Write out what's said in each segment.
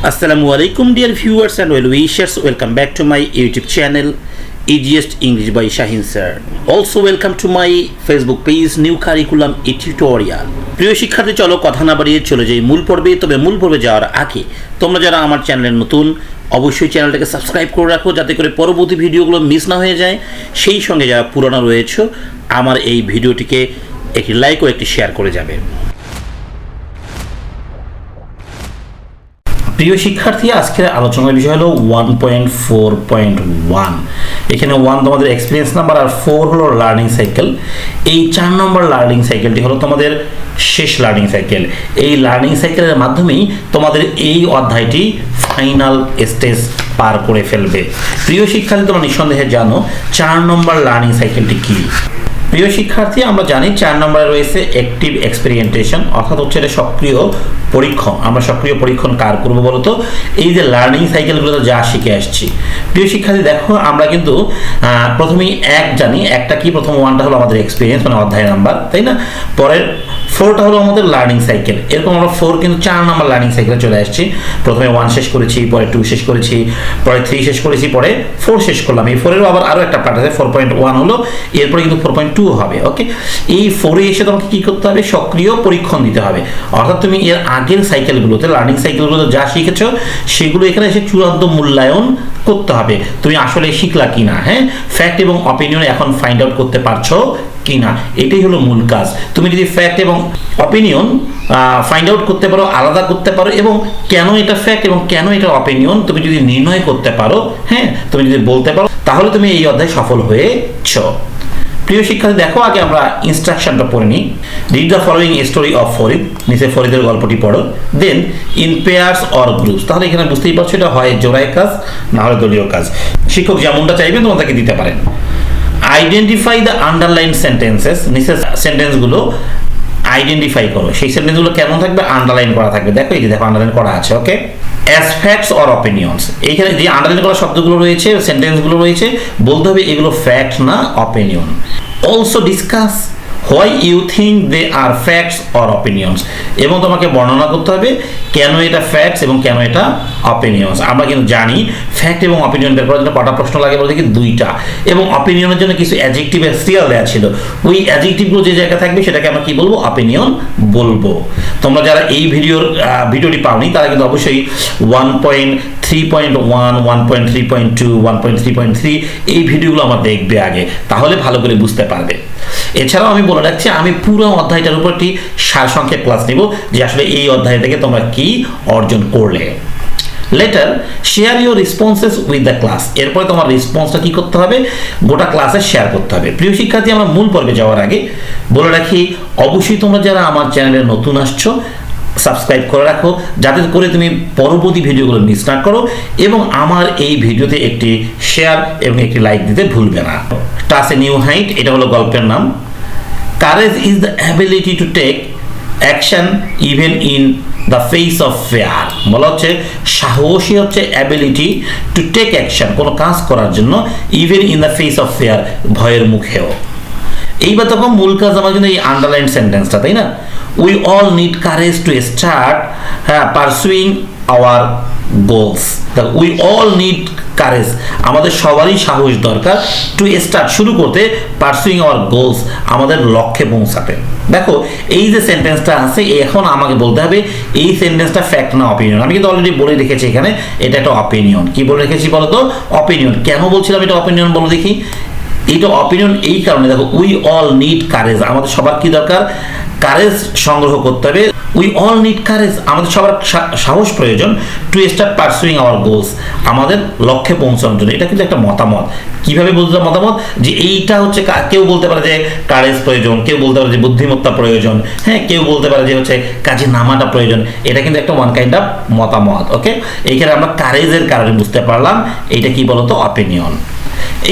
Assalamu alaikum dear viewers and well wishers, welcome back to my YouTube channel Easiest English by Shahin sir. Also welcome to my Facebook page New Curriculum e Tutorial. প্রিয় শিক্ষার্থী, চলো কথা না বাড়িয়ে চলে যাই মূল পর্বে। তবে মূল পর্বে যাওয়ার আগে তোমরা যারা আমার চ্যানেলে নতুন অবশ্যই চ্যানেলটাকে সাবস্ক্রাইব করে রাখো যাতে করে পরবর্তী ভিডিওগুলো মিস না হয়ে যায়। সেই সঙ্গে যারা পুরনো রয়েছে আমার এই ভিডিওটিকে একটি লাইক ও একটি শেয়ার করে যাবে। প্রিয় শিক্ষার্থী, আজকের আলোচনার বিষয় হলো 1.4.1। এখানে 1 তোমাদের এক্সপিরিয়েন্স নাম্বার আর 4 হলো লার্নিং সাইকেল। এই 4 নম্বর লার্নিং সাইকেলটি হলো তোমাদের শেষ লার্নিং সাইকেল। এই লার্নিং সাইকেলের মাধ্যমেই তোমাদের এই অধ্যায়টি ফাইনাল স্টেজ পার করে ফেলবে। প্রিয় শিক্ষার্থী, তোমরা নিঃসন্দেহে জানো 4 নম্বর লার্নিং সাইকেলটি কী। প্রিয় শিক্ষার্থী, আমরা জানি 4 নম্বরে রয়েছে অ্যাক্টিভ এক্সপেরিমেন্টেশন, অর্থাৎ হচ্ছে এটা সক্রিয় পরীক্ষণ। আমরা সক্রিয় পরীক্ষণ কার করবো বলতো? এই যে লার্নিং সাইকেলগুলোতে যা শিখে আসছি। প্রিয় শিক্ষার্থী, দেখো আমরা কিন্তু প্রথমেই জানি একটা কি, প্রথম 1টা হলো আমাদের এক্সপিরিয়েন্স মানে অধ্যায় নাম্বার, তাই না? পরের 4টা হলো আমাদের লার্নিং সাইকেল। এরকম আমরা 4 কিন্তু 4 নম্বর লার্নিং সাইকেলে চলে আসছি। প্রথমে 1 শেষ করেছি, পরে 2 শেষ করেছি, পরে 3 শেষ করেছি, পরে 4 শেষ করলাম। এই 4 এরও আরও একটা পার্ট আছে, 4.1 হলো, এরপরে কিন্তু 4.2 হবে। ওকে, এই 4-এ এসে তোমাকে কি করতে হবে? সক্রিয় পরীক্ষণ দিতে হবে। অর্থাৎ তুমি এর আগের সাইকেলগুলোতে লার্নিং সাইকেলগুলোতে যা শিখেছো সেগুলো এখানে এসে চূড়ান্ত মূল্যায়ন করতে হবে। তুমি আসলে শিখলা কিনা, হ্যাঁ, ফ্যাক্ট এবং অপিনিয়ন এখন ফাইন্ড আউট করতে পারছো কিনা, এটাই হলো মূল কাজ। তুমি যদি ফ্যাক্ট এবং অপিনিয়ন ফাইন্ড আউট করতে পারো, আলাদা করতে পারো, এবং কেন এটা ফ্যাক্ট এবং কেন এটা অপিনিয়ন তুমি যদি নির্ণয় করতে পারো, হ্যাঁ, তুমি যদি বলতে পারো, তাহলে তুমি এই অধ্যায়ে সফল হয়েছ। প্রিয় শিক্ষার্থী, দেখো আগে আমরা ইনস্ট্রাকশনটা পড়ে নিই। Read the following story of Farid, নিচে ফরিদের গল্পটি পড়ো। দেন ইন পেয়ার্স অর গ্রুপস, তাহলে এখানে বুঝতেই পারছো এটা হয় জোড়ায় কাজ না হলে দলীয় কাজ। শিক্ষক যেমনটা চাইবে তোমাদেরকে দিতে পারেন। আইডেন্টিফাই দ্য আন্ডারলাইন সেন্টেন্সেস, নিচে সেন্টেন্সগুলো আইডেন্টিফাই করো। সেই সেন্টেন্সগুলো কেমন থাকবে? আন্ডারলাইন করা থাকবে। দেখো এই যে দেখো আন্ডারলাইন করা আছে। ওকে, অ্যাজ ফ্যাক্টস অর অপিনিয়ন্স, এইখানে যে আন্ডারলাইন করা শব্দগুলো রয়েছে, সেন্টেন্সগুলো রয়েছে, বলতে হবে এগুলো ফ্যাক্ট না opinion. Also discuss why you think they are facts or opinions, এবং তোমাকে বর্ণনা করতে হবে কেন এটা ফ্যাক্টস এবং কেন এটা অপিনিয়ন্স। আমরা কিন্তু জানি ফ্যাক্ট এবং অপিনিয়ন বের করার জন্য কটা প্রশ্ন লাগে বলতে কি? 2টা। এবং অপিনিয়নের জন্য কিছু অ্যাডজেক্টিভ সিরিয়াল দেওয়া ছিল, ওই অ্যাডজেক্টিভগুলো যে জায়গায় থাকবে সেটাকে আমরা কি বলবো? অপিনিয়ন বলবো। তোমরা যারা এই ভিডিওটি পাওনি তারা কিন্তু অবশ্যই 1.3.1, 1.3.2, 1.3.3 এই ভিডিওগুলো আমার দেখবে আগে, তাহলে ভালো করে বুঝতে পারবে। এছাড়াও আমি বলে রাখছি আমি পুরো অধ্যায়টার উপর একটি সারসংক্ষেপ ক্লাস নিব যে আসলে এই অধ্যায় থেকে তোমরা কি অর্জন করলে। Letter share your responses with the class, এরপরে তোমার রেসপন্সটা কি করতে হবে? গোটা ক্লাসে শেয়ার করতে হবে। প্রিয় শিক্ষার্থী, আমরা মূল পর্বে যাওয়ার আগে বলে রাখি অবশ্যই তোমরা যারা আমার চ্যানেলে নতুন আসছো সাবস্ক্রাইব করে রাখো যাতে করে তুমি পরবর্তী ভিডিওগুলো মিস না করো, এবং আমার এই ভিডিওতে একটি শেয়ার এবং একটি লাইক দিতে ভুলবে না। টাচ এ নিউ হাইট, এটা হলো গল্পের নাম। Courage is the ability to take action even in the face of fear, বলা হচ্ছে সাহসী হচ্ছে অ্যাবিলিটি টু টেক অ্যাকশন, কোনো কাজ করার জন্য, even in the face of fair, ভয়ের মুখেও। এইবার তখন মূল কাজ আমার জন্য এই আন্ডারলাইন সেন্টেন্সটা, তাই না? We all need courage to start pursuing our goals. We all need courage, আমাদের সবারই সাহস দরকার, টু স্টার্ট শুরু করতে, পারসুইং আওয়ার গোলস আমাদের লক্ষ্যে পৌঁছাতে। দেখো এই যে সেন্টেন্সটা আছে এখন আমাকে বলতে হবে এই সেন্টেন্সটা ফ্যাক্ট না অপিনিয়ন। আমি কিন্তু অলরেডি বলে রেখেছি এখানে এটা একটা অপিনিয়ন। কি বলে রেখেছি বলো তো? অপিনিয়ন। কেন বলছিলাম এটা অপিনিয়ন বলো দেখি? এটা অপিনিয়ন এই কারণে, দেখো উই অল নিড কারেজ, আমাদের সবার কি দরকার? কারেজ সংগ্রহ করতে হবে। উই অল নিড কারেজ, আমাদের সবার সাহস প্রয়োজন, to start pursuing our goals, আমাদের লক্ষ্যে পৌঁছানোর জন্য। এটা কিন্তু একটা মতামত। কিভাবে বলতে মতামত? যে এইটা হচ্ছে কেউ বলতে পারে যে কারেজ প্রয়োজন, কেউ বলতে পারে যে বুদ্ধিমত্তা প্রয়োজন, হ্যাঁ, কেউ বলতে পারে যে হচ্ছে কাজে নামাটা প্রয়োজন। এটা কিন্তু একটা ওয়ান কাইন্ড অফ মতামত। ওকে, এইখানে আমরা কারেজের কারণে বুঝতে পারলাম এইটা কি বলতো? অপিনিয়ন।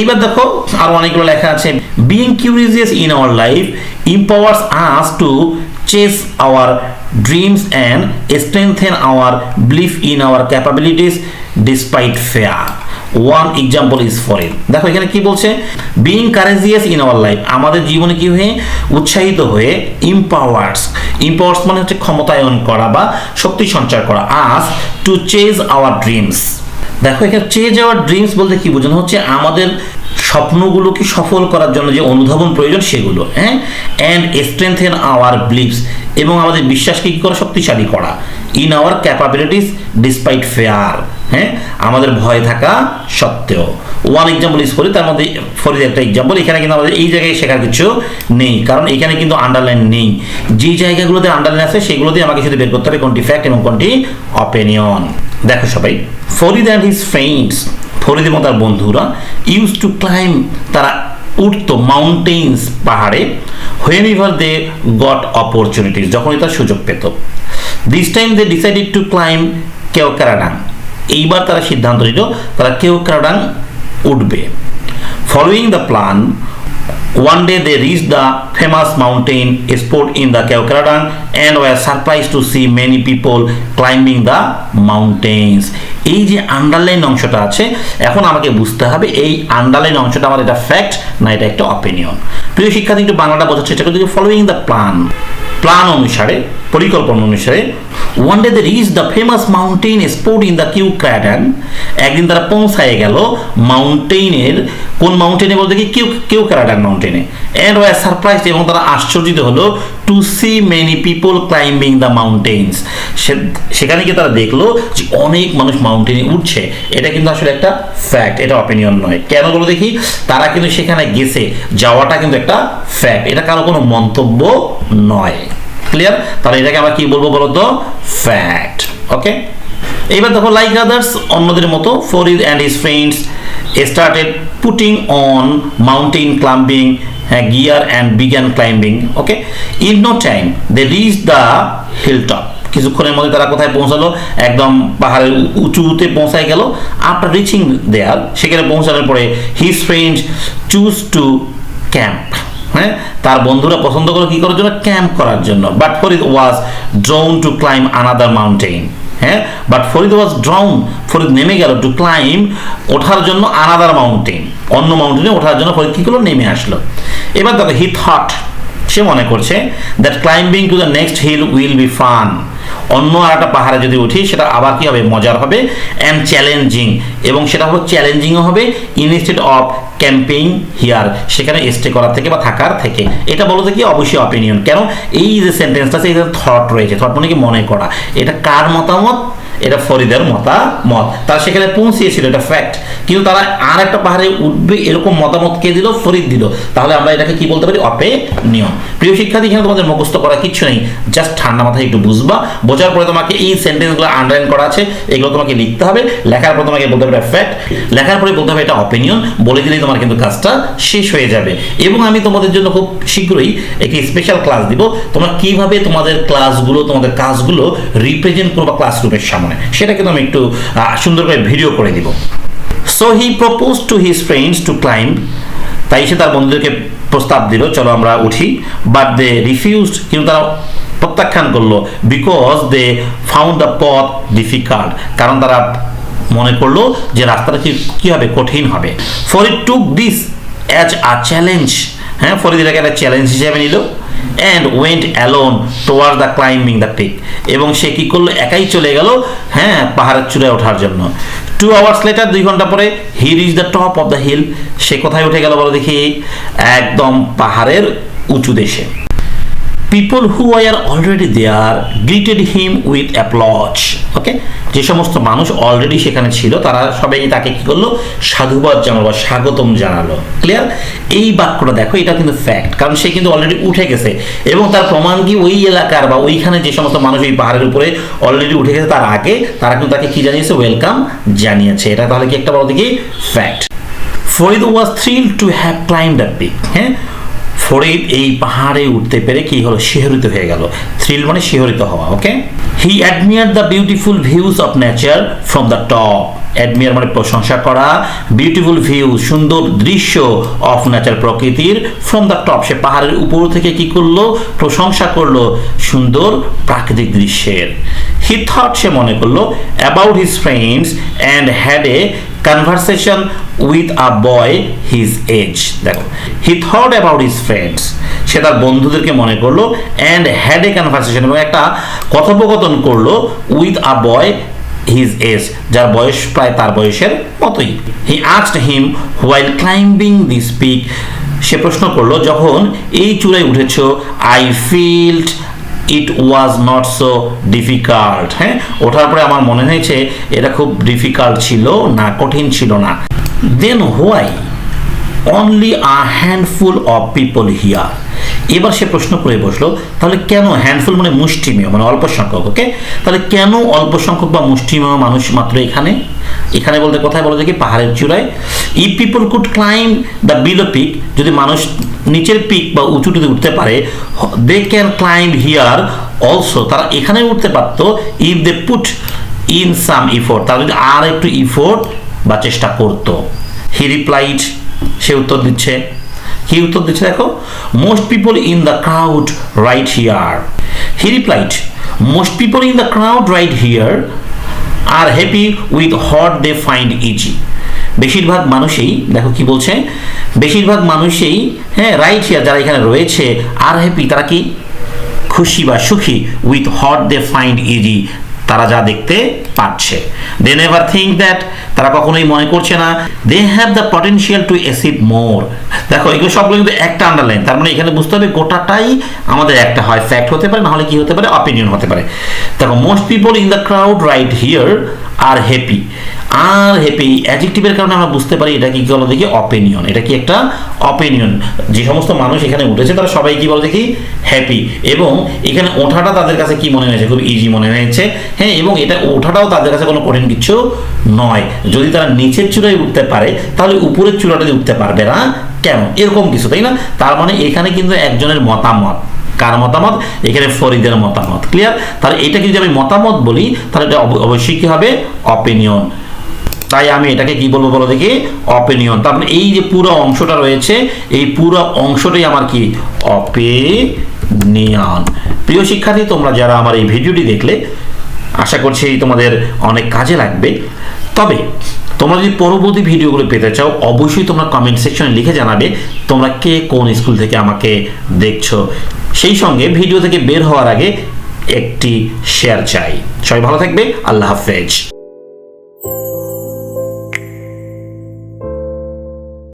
এইবার দেখো আর অনেকগুলো লেখা আছে। Being curious in our life empowers us to chase our dreams and strengthen our belief in our capabilities despite fear. One example is Farid. দেখো এখানে কি বলছে, being courageous in our life, আমাদের জীবনে কি হয়ে উৎসাহিত হয়ে, ইম্পাওয়ার্স মানে হচ্ছে ক্ষমতায়ন করা বা শক্তি সঞ্চার করা, us to chase our dreams. দেখো এখানে চেজ আওয়ার ড্রিমস বলতে কি বোঝানো হচ্ছে, আমাদের স্বপ্নগুলোকে সফল করার জন্য যে অনুধাবন প্রয়োজন সেগুলো, হ্যাঁ, অ্যান্ড স্ট্রেংথেন আওয়ার বিলিভস, এবং আমাদের বিশ্বাসকে কি করা, শক্তিশালী করা, in our capabilities despite fair, হ্যাঁ, আমাদের ভয় থাকা সত্ত্বেও। ওয়ান এক্সাম্পল ইজ ফরিদ, তার মধ্যে ফরিদ একটা এক্সাম্পল। এখানে কিন্তু আমাদের এই জায়গায় শেখার কিছু নেই, কারণ এখানে কিন্তু আন্ডারলাইন নেই। যে জায়গাগুলোতে আন্ডারলাইন আছে সেগুলো দিয়ে আমাকে শুধু বের করতে হবে কোনটি ফ্যাক্ট এবং কোনটি অপিনিয়ন। দেখো সবাই, Farid and his friends, Farid এবং তার বন্ধুরা, ইউজ টু ক্লাইম, তারা উঠতো, মাউন্টেন্স পাহাড়ে, whenever they got opportunities, যখনই তার সুযোগ পেত। This time they decided to climb Keokradong, এইবার তারা সিদ্ধান্ত নিল তারা কেওক্রাডাং উঠবে। Following the plan, one day they reached the famous mountain spot in the Keokradang and were surprised to see many people climbing the mountains. এই যে আন্ডারলাইন অংশটা আছে, এখন আমাকে বুঝতে হবে এই আন্ডারলাইন অংশটা আমার এটা ফ্যাক্ট না এটা একটা অপিনিয়ন। প্রিয় শিক্ষার্থী, একটু বাংলাটা বোঝার চেষ্টা করতে, ফলোয়িং দ্য প্ল্যান অনুসারে, পরিকল্পনা অনুসারে, one day they reach the famous mountain spot in the Keokradong, একদিন তারা পৌঁছায় গেল মাউন্টেনের, কোন মাউন্টেনে বলতে কি, কেওক্রাডাং মাউন্টেনে, এন্ড ওয়ার সারপ্রাইজড, এবং তারা আশ্চর্যিত হলো, to see many people climbing the mountains, সেখানে গিয়ে তারা দেখলো যে অনেক মানুষ মাউন্টেনে উঠছে। এটা কিন্তু আসলে একটা ফ্যাক্ট, এটা অপিনিয়ন নয়। কেন বলো দেখি, তারা কিন্তু সেখানে গেছে, যাওয়াটা কিন্তু একটা ফ্যাক্ট, এটা কারো কোনো মন্তব্য নয়। ক্লিয়ার? তাহলে এটাকে আমরা কি বলবো বলো তো, ফ্যাক্ট। ওকে, এইবার দেখো, লাইক আদার্স, অন্যদের মতো, Farid and his friends started putting on mountain climbing gear and began climbing. Okay, in no time they reached the hilltop. কিছুক্ষণের মধ্যে তারা কোথায় পৌঁছালো, একদম পাহাড়ের উঁচুতে পৌঁছায় গেল। আফটার রিচিং দেয়ার, সেখানে পৌঁছানোর পরে his friends choose to camp, হ্যাঁ, তার বন্ধুরা পছন্দ করলো কি করার জন্য, ক্যাম্প করার জন্য। But Farid was drawn to climb another mountain, হ্যাঁ, but Farid was drawn, Farid নেমে গেল, টু ক্লাইম, ওঠার জন্য, আনাদার মাউন্টেন, অন্য মাউন্টেনে ওঠার জন্য ফরিদ কি করলো, নেমে আসলো। এবার দেখো, হি থট, সে মনে করছে, that climbing to the next hill will be fun, অন্য আর একটা পাহাড়ে যদি উঠি সেটা আবার কি হবে, মজার হবে, অ্যান্ড চ্যালেঞ্জিং, এবং সেটা হলো চ্যালেঞ্জিংও হবে, ইনস্টেড অফ ক্যাম্পিং হিয়ার, সেখানে স্টে করার থেকে বা থাকার থেকে। এটা বলতে কি, অবশ্যই অপিনিয়ন। কেন, এই যে সেন্টেন্সটা আছে, এখানে থট রয়েছে, থট মানে কি, মনে করা। এটা কার মতামত, এটা ফরিদের মতামত। তারা সেখানে পৌঁছিয়েছিল, এটা ফ্যাক্ট। কিন্তু তারা আর একটা পাহাড়ে উঠবে এরকম মতামত কে দিল, ফরিদ দিল। তাহলে আমরা এটাকে কি বলতে পারি, অপিনিয়ন। প্রিয় শিক্ষার্থী, এখানে তোমাদের মুখস্থ করা কিছু নেই, জাস্ট ঠান্ডা মাথায় একটু বুঝবা, বোঝার পরে তোমাকে এই সেন্টেন্সগুলো আন্ডারলাইন করা আছে, এগুলো তোমাকে লিখতে হবে। লেখার পর তোমাকে বলতে হবে এটা ফ্যাক্ট, লেখার পরে বলতে হবে এটা অপিনিয়ন। বলে দিলেই তোমার কিন্তু কাজটা শেষ হয়ে যাবে। এবং আমি তোমাদের জন্য খুব শীঘ্রই একটি স্পেশাল ক্লাস দিব, তোমরা কিভাবে তোমাদের ক্লাসগুলো, তোমাদের কাজগুলো রিপ্রেজেন্ট করবা ক্লাসরুমের সামনে, সেটা কিন্তু আমি একটু সুন্দর করে ভিডিও করে দিব। So he propose to his friends to climb, তাই সে তার বন্ধুদেরকে প্রস্তাব দিল, চলো আমরা উঠি। বাট দে রিফিউজড, কিন্তু তারা প্রত্যাখ্যান করলো, বিকজ দে ফাউন্ড দ্য পথ ডিফিকাল্ট, কারণ তারা মনে করলো যে রাস্তাটা কি হবে, কঠিন হবে। Farid took this as a challenge, হ্যাঁ, ফরিদ এটাকে একটা চ্যালেঞ্জ হিসেবে নিল। And went alone toward the climbing the peak, এবং সে কি করলো, একাই চলে গেল, হ্যাঁ, পাহাড়ের চূড়ায় ওঠার জন্য। 2 hours later, 2 ঘন্টা পরে, he reach the top of the hill, সে কোথায় উঠে গেল বলো দেখি, একদম পাহাড়ের উঁচু দেশে। People who are already there greeted him with applause. Okay, যে সমস্ত মানুষ অলরেডি সেখানে ছিল তারা সবাই তাকে কি করলো, সাধুবাদ জানালো বা স্বাগতম জানালো। ক্লিয়ার? এই বাক্যটা দেখো, এটা কিন্তু ফ্যাক্ট, কারণ সে কিন্তু অলরেডি উঠে গেছে, এবং তার প্রমাণ কি, ওই এলাকার বা ওইখানে যে সমস্ত মানুষ এই পাহাড়ের উপরে অলরেডি উঠে গেছে তার আগে তারা কিন্তু তাকে কি জানিয়েছে, ওয়েলকাম জানিয়েছে। এটা তাহলে কি একটা বলো দেখি, fact. Farid was thrilled to have climb the peak, হ্যাঁ, ফরিদ এই পাহাড়ে উঠতে পেরে কি হলো, শিহরিত হয়ে গেল। থ্রিল মানে শিহরিত হওয়া। Okay, he admire the beautiful views of nature from the top, admire মানে প্রশংসা করা, বিউটিফুল ভিউ সুন্দর দৃশ্য, অফ নেচার প্রকৃতির, ফ্রম দ্য টপ সে পাহাড়ের উপর থেকে কি করলো, প্রশংসা করলো সুন্দর প্রাকৃতিক দৃশ্যের। হি থট সে মনে করলো, about his friends and had a conversation with a boy his age. দেখো, he thought about his friends, সে তার বন্ধুদেরকে মনে করলো, অ্যান্ড হ্যাড এ কনভারসেশন, এবং একটা কথোপকথন করলো with a boy his age, যার বয়স প্রায় তার বয়সের মতোই। He asked him while climbing this peak, সে প্রশ্ন করলো যখন এই চূড়ায় উঠেছো, I felt it was not so difficult, হ্যাঁ, ওঠার পরে আমার মনে হয়েছে এটা খুব ডিফিকাল্ট ছিল না, কঠিন ছিল না। Then why only a handful of people here, এবার সে প্রশ্ন করে বসলো তাহলে কেন, হ্যান্ডফুল মানে মুষ্টিমেয়, মানে অল্প সংখ্যক, ওকে, তাহলে কেন অল্প সংখ্যক বা মুষ্টিমেয় মানুষ মাত্র এখানে, এখানে বলতে কোথায় বলো দেখি, পাহাড়ের চূড়ায়। If people could climb the below peak, যদি মানুষ নিচের পিক বা উঁচুটিতে উঠতে পারে, they can climb here also, তারা এখানে উঠতে পারতো, if they put in some effort, তারা যদি আর একটু ইফোর্ট বা চেষ্টা করতো। হি রিপ্লাইড, সে উত্তর দিচ্ছে, কি উত্তর দিচ্ছে দেখো, most people in the crowd right here, he replied most people in the crowd right here are happy with what they find easy, বেশিরভাগ মানুষই, দেখো কি বলছে, বেশিরভাগ মানুষই, হ্যাঁ, রাইট হিয়ার, যারা এখানে রয়েছে, আর হ্যাপি, তারা কি খুশি বা সুখী, with what they find easy, তারা যা দেখতে পাচ্ছে। দে নেভার থিঙ্ক দ্যাট, তারা কখনোই মনে করছে না, they have the potential to achieve more. দেখো এগুলো সবগুলো কিন্তু একটা আন্ডারলাইন, তার মানে এখানে বুঝতে হবে গোটাটাই আমাদের একটা হয় ফ্যাক্ট হতে পারে, নাহলে কি হতে পারে, অপিনিয়ন হতে পারে। দেখো, most people in the crowd right here are happy, আর হ্যাপি অ্যাডজেক্টিভের কারণে আমরা বুঝতে পারি এটা কি বলো দেখি, অপিনিয়ন, এটা কি একটা অপিনিয়ন। যে সমস্ত মানুষ এখানে উঠেছে তারা সবাই কি বলো দেখি, হ্যাপি, এবং এখানে ওঠাটা তাদের কাছে কি মনে হয়েছে, খুব ইজি মনে হয়েছে, হ্যাঁ, এবং এটা ওঠাটাও তাদের কাছে কোনো কঠিন কিছু নয়। যদি তারা নিচের চূড়ায় উঠতে পারে তাহলে উপরের চূড়াটাতে উঠতে পারবে না কেন, এরকম কিছু, তাই না? তার মানে এখানে কিন্তু একজনের মতামত, কার মতামত, এখানে ফরিদের মতামত, ক্লিয়ার? তাহলে এটাকে যদি আমি মতামত বলি তাহলে এটা অবশ্যই কি হবে, অপিনিয়ন। তাই আমি এটাকে কি বলবো বলো দেখি, অপিনিয়ন। তার মানে এই যে পুরো অংশটা রয়েছে, এই পুরো অংশটাই আমার কি, অপিনিয়ন। প্রিয় শিক্ষার্থী, তোমরা যারা আমার এই ভিডিওটি দেখলে, আশা করছি তোমাদের অনেক কাজে লাগবে। তবে তোমরা যদি পরবর্তী ভিডিওগুলো পেতে চাও, অবশ্যই তোমরা কমেন্ট সেকশনে লিখে জানাবে তোমরা কে কোন স্কুল থেকে আমাকে দেখছো। সেই সঙ্গে ভিডিও থেকে বের হওয়ার আগে একটি শেয়ার চাই। সবাই ভালো থাকবে, আল্লাহ হাফেজ।